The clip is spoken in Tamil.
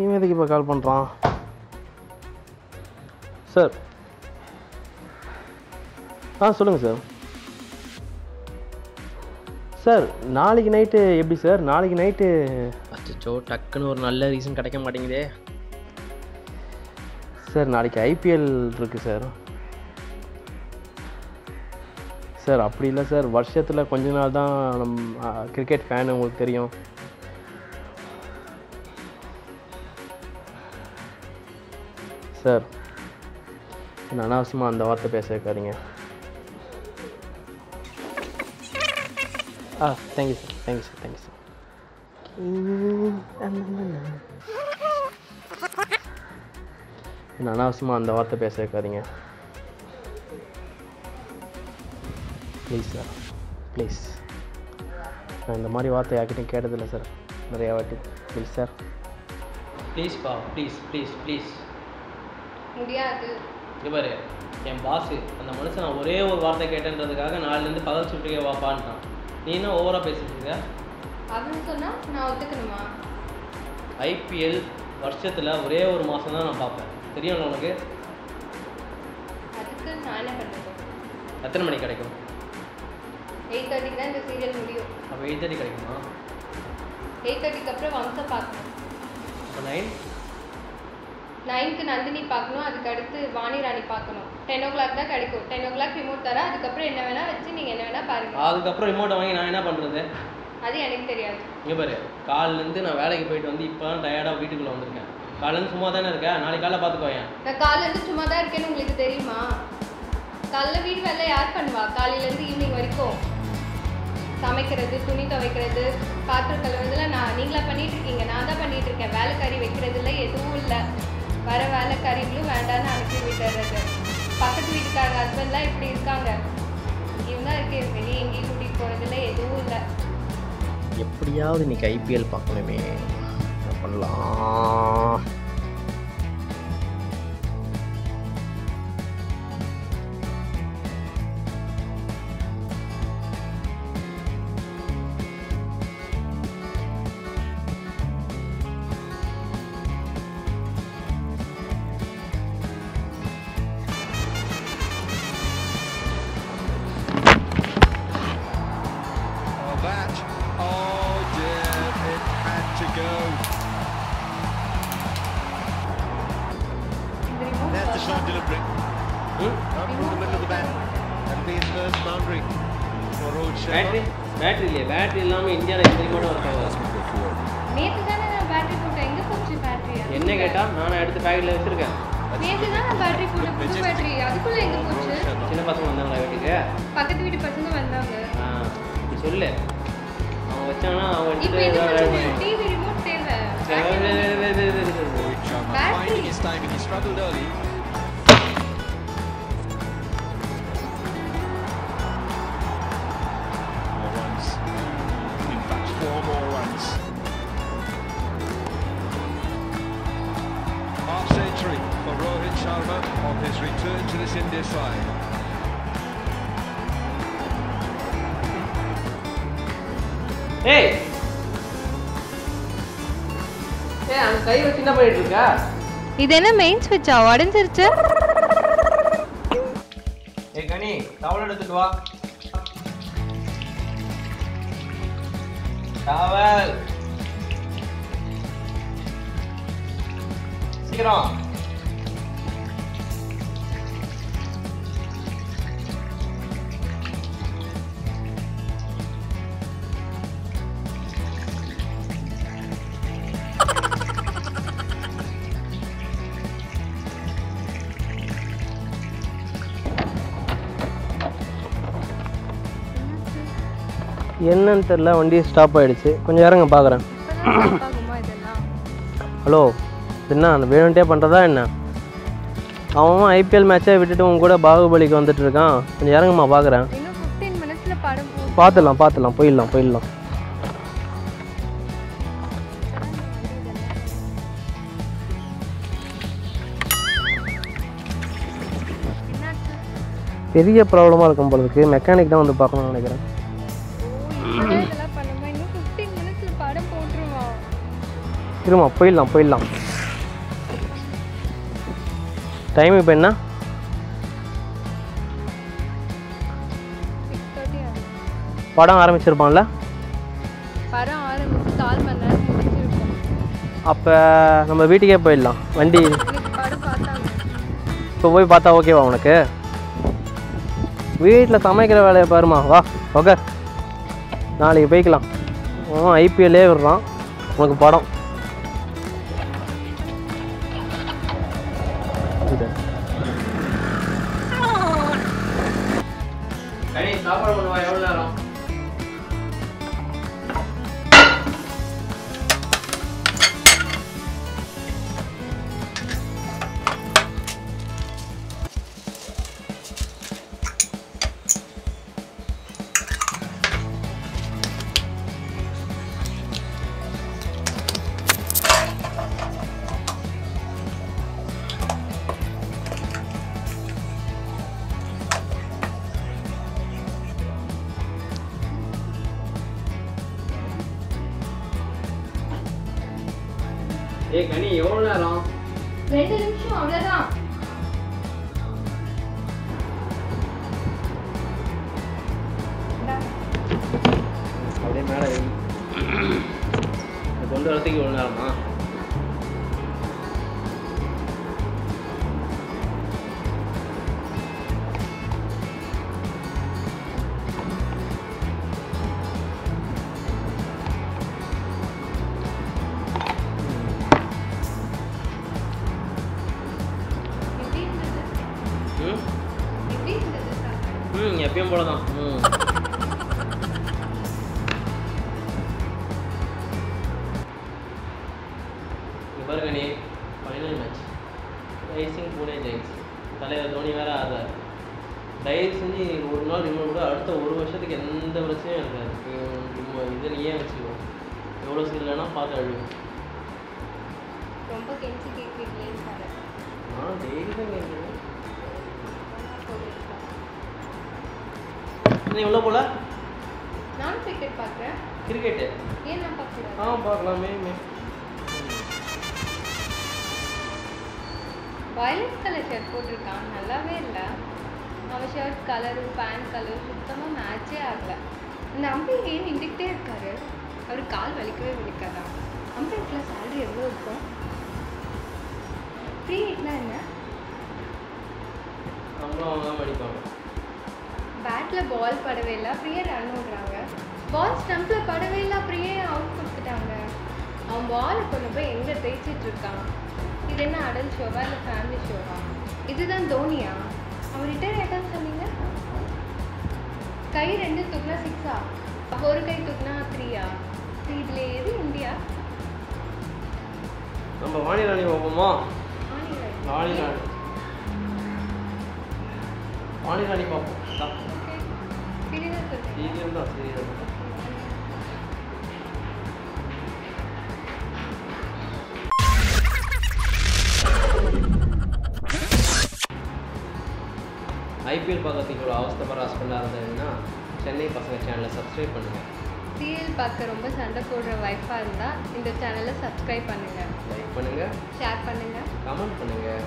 இவன் எதுக்கு இப்போ கால் பண்ணுறான்? சார் சொல்லுங்கள் சார். சார் நாளைக்கு நைட்டு எப்படி சார்? நாளைக்கு நைட்டு அச்சோ டக்குன்னு ஒரு நல்ல ரீசன் கிடைக்க மாட்டேங்குதே சார். நாளைக்கு ஐபிஎல் இருக்குது சார். சார் அப்படி இல்லை சார், வருஷத்தில் கொஞ்ச நாள் தான் நம்ம கிரிக்கெட் ஃபேனு, உங்களுக்கு தெரியும். சார் என்ன அனாவசியமாக அந்த வார்த்தை பேச வைக்காதீங்க. Thank you sir, thank you sir, thank you sir. என்ன அனாவசியமாக அந்த வார்த்தை பேச வைக்காதீங்க ப்ளீஸ் சார், ப்ளீஸ். நான் இந்த மாதிரி வார்த்தை யார்கிட்டையும் கேட்டதில்லை சார், நிறையா வாட்டி. ப்ளீஸ் சார், ப்ளீஸ்ப்பா, ப்ளீஸ் ப்ளீஸ் ப்ளீஸ். முடியாது. இங்கே பாரு, என் பாஸு அந்த மனுஷன் நான் ஒரே ஒரு வார்த்தை கேட்டேன்றதுக்காக நாலுலேருந்து பகல் சுட்டுக்கே வாப்பான்ட்டான். நீ என்ன ஓவராக பேசிட்டு இருக்க? அப்படின்னு சொன்னால் நான் ஒத்துக்கணுமா? ஐபிஎல் வருஷத்தில் ஒரே ஒரு மாதம் தான் நான் பார்ப்பேன், தெரியும்ல உனக்கு? அதுக்கு நான் என்ன பண்ணுறது? எத்தனை மணிக்கு கிடைக்கும்? 8:30 தான் இந்த சீரியல் முடியும். அப்போ 8:30 கிடைக்குமா? 8:30 அப்புறம் வம்சம் பார்க்கணும். அப்போ 9க்கு நந்தினி பார்க்கணும், அதுக்கு அடுத்து வாணி ராணி பார்க்கணும். 10 o'clock தான் கிடைக்கும். 10 o'clock ரிமோட் தர, அதுக்கப்புறம் என்ன வேணால் வச்சு நீங்கள் என்ன வேணால் பாருங்கள். அதுக்கப்புறம் ரிமோட்டை வாங்கி நான் என்ன பண்ணுறது? அது எனக்கு தெரியாது. இங்கே பாரு, காலிலேருந்து நான் வேலைக்கு போயிட்டு வந்து இப்போ தான் டயர்டாக வீட்டுக்குள்ளே வந்திருக்கேன். காலேருந்து சும்மா தானே இருக்கேன், நாளைக்கு காலைல பார்த்துக்கோயேன். நான் காலையிலேருந்து சும்மா தான் இருக்கேன்னு உங்களுக்கு தெரியுமா? காலைல வீடு வேலை யார் பண்ணுவா? காலையிலேருந்து ஈவினிங் வரைக்கும் சமைக்கிறது, துணி துவைக்கிறது, பாத்திரம் கழுவுறதுலாம் நீங்களா பண்ணிட்டு இருக்கீங்க. நான் தான் பண்ணிட்டு இருக்கேன். வேலைக்காரி வைக்கிறதுல எதுவும் இல்லை. வர வேலைக்காரிகளும் வேண்டான்னு அனுப்பி விட்டுறது. பக்கத்து வீட்டுக்காரங்க ஹஸ்பண்ட்லாம் இப்படி இருக்காங்க. இவங்க தான் இருக்கு, வெளியே எங்கேயும் கூட்டிகிட்டு போகிறதுல எதுவும் இல்லை. எப்படியாவது இன்னைக்கு ஐபிஎல் பார்க்கணுமே, என்ன பண்ணலாம்? There's the shot delivery. Up from the middle of the bat. That'll be his first boundary for Rohit Sharma. Battery இல்லையா? பேட்டரி இல்லாமல் இந்தியாவில் இந்த ரிமோட் ஒர்க் ஆகும். நேற்று தானே நான் பேட்டரி போட்டேன். எங்கே போச்சு பேட்டரி? என்ன கேட்டால் நான் எடுத்து பேக்கெட்டில் வச்சுருக்கேன். நேற்று தான் நான் பேட்டரி போட்டேன், புது பேட்டரி. அதுக்குள்ளே எங்கே போச்சு? சின்ன பசங்க வந்தாங்களா வீட்டுக்கு? பக்கத்து வீட்டு பசங்க வந்தாங்க. இப்படி சொல்லு, அவங்க வச்சாங்கன்னா அவங்க இப்போ எடுத்து டிவி ரிமோட் தேவை. Rohit Sharma finding his timing. He struggled early. More runs. In fact, 4 more runs. Half century for Rohit Sharma on his return to this India side. ஏய் ஏய், அந்த கை வச்சு என்ன பண்ணிட்டு இருக்கா? இது என்ன மெயின் ஸ்விட்சா? உடஞ்சிருச்சு. ஏய் கனி, டவல் எடுத்துட்டு வா. டவல் சீக்கிரம். என்னன்னு தெரில, வண்டி ஸ்டாப் ஆகிடுச்சு. கொஞ்சம் இறங்க பார்க்குறேன். ஹலோ, என்ன வேணுன்ட்டே பண்ணுறதா என்ன? அவன் ஐபிஎல் மேட்சை விட்டுட்டு உங்க கூட பாகுபலிக்கு வந்துட்டு இருக்கான். கொஞ்சம் இறங்குமா பார்க்குறேன். பார்த்துடலாம், போயிடலாம். பெரிய ப்ராப்ளமாக இருக்கும் போல இருக்கு. மெக்கானிக் தான் வந்து பார்க்கணும்னு நினைக்கிறேன். இருமா போயிடலாம். டைம் இப்போ என்ன? 6:30 ஆகுது. படம் ஆரம்பிச்சிருப்பான்ல? படம் ஆரம்பிச்சு 4 மணி நேரம் முடிச்சிருக்கோம். அப்போ நம்ம வீட்டுக்கே போயிடலாம். வண்டி இன்னைக்கு படம் பார்த்தாங்க. இப்போ போய் பார்த்தா ஓகேவா உனக்கு? வீட்டில் சமைக்கிற வேலையை பாருமா. வா ஓகே, நாளைக்கு போய்க்கலாம். ஐபிஎல்லே விடுறான், உனக்கு படம். சாப்பாடு பண்ணுவா எவ்வளோ நேரம்? ஏய் கனி எவ்வளோ நேரம்? 2 நிமிஷம் அவ்வளோதான். அப்படியே மேலே கொண்டு வரத்துக்கு எவ்வளோ நேரமா? எப்பயும் போல தான். இங்கே பாருங்க நீ, final match rising Pune giants. தலைவர் தோனி வேறு ஆடுறாரு. தயவு செஞ்சு ஒரு நாள் ரிமூவ் கூட அடுத்த 1 வருஷத்துக்கு எந்த பிரச்சனையும் இருக்காது. இதை நீயே வச்சுக்கோ. எவ்வளோ இல்லைன்னா பார்த்து அழுவு. ரொம்ப கெஞ்சி கேட்குறீங்களே சார். நான் டெய்லி தான் கேட்குறேன். நீ உள்ள போல? நான் கிரிக்கெட் பார்க்குறேன். கிரிக்கெட்டு ஏன் நான் பார்க்கக்கூடாது? பார்க்கலாமே. வயலட் கலர் ஷர்ட் போட்டிருக்கான், நல்லாவே இல்லை. அவன் ஷர்ட் கலரு பேண்ட் கலர் சுத்தமாக மேட்சே ஆகலை. இந்த அம்பையர் ஏன் நின்றுக்கிட்டே இருக்காரு? அவர் கால் வலிக்கவே வலிக்காதா? அம்பையருக்குலாம் சேலரி எவ்வளோ இருக்கும்? ஃப்ரீ ஹிட்னா என்ன? நம்மளும் அவங்க தான் படிப்பாங்க. பேட்டில் பால் படவே இல்லை, அப்படியே ரன் ஓடுறாங்க. பால் ஸ்டம்பில் படவே இல்லை, அப்படியே அவுட் கொடுத்துட்டாங்க. அவன் பாலை கொண்டு போய் எங்கே தேய்ச்சிட்டு இருக்கான்? இது என்ன அடல்ட் ஷோவா இல்லை ஃபேமிலி ஷோவா? இதுதான் தோனியா? அவன் ரிட்டையர் ஆகிட்டான்னு சொன்னீங்க. கை 2 தூக்குனா 6ஆ? அப்போ ஒரு கை தூக்குனா 3ஆ? இதில் எது இந்தியா? நம்ம வாணிராணி பார்ப்போமா? வாணிராணி பார்ப்போம். சீரியல் தான். ஐபிஎல் பார்க்கறதுக்கு ஒரு அவஸ்தப்பட ஹஸ்பண்டாக இருந்ததுன்னா சென்னை பசங்க சேனலை சப்ஸ்கிரைப் பண்ணுங்கள். சீரியல் பார்க்க ரொம்ப சண்டை போடுற வைஃபாக இருந்தால் இந்த சேனலை சப்ஸ்கிரைப் பண்ணுங்கள். லைக் பண்ணுங்கள், ஷேர் பண்ணுங்கள், கமெண்ட் பண்ணுங்கள்.